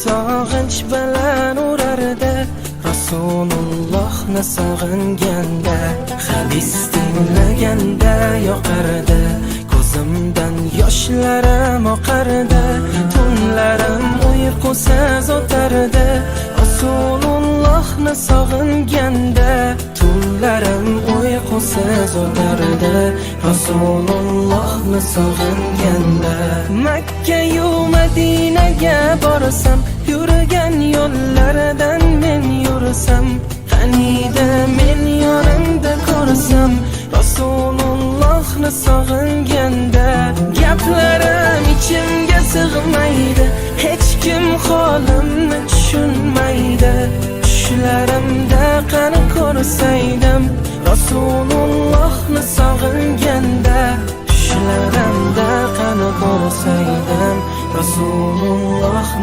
sog'inch bilan urardi. Rasulullohni sog'inganda, hadis tinglaganda yoqardi. Ko'zimdan yoshlarim oqardi, tunlarim uyqusiz o'tardi. Rasulullohni sog'inganda, tunlarim uyqusiz o'tardi. Rasulullohni sog'inganda, Makka yu Madinaga borsam, yurgan yo'llaridan men yursam, qaniydi men yonimda ko'rsam. Rasulullohni sog'inganda, gaplarim ichimga sig'maydi, hech kim holimni tushunmaydi. Tushlarimda qani ko'rsaydim, Rasulullohni sog'inganda, tushlarimda qani ko'rsaydim, Rasulullohni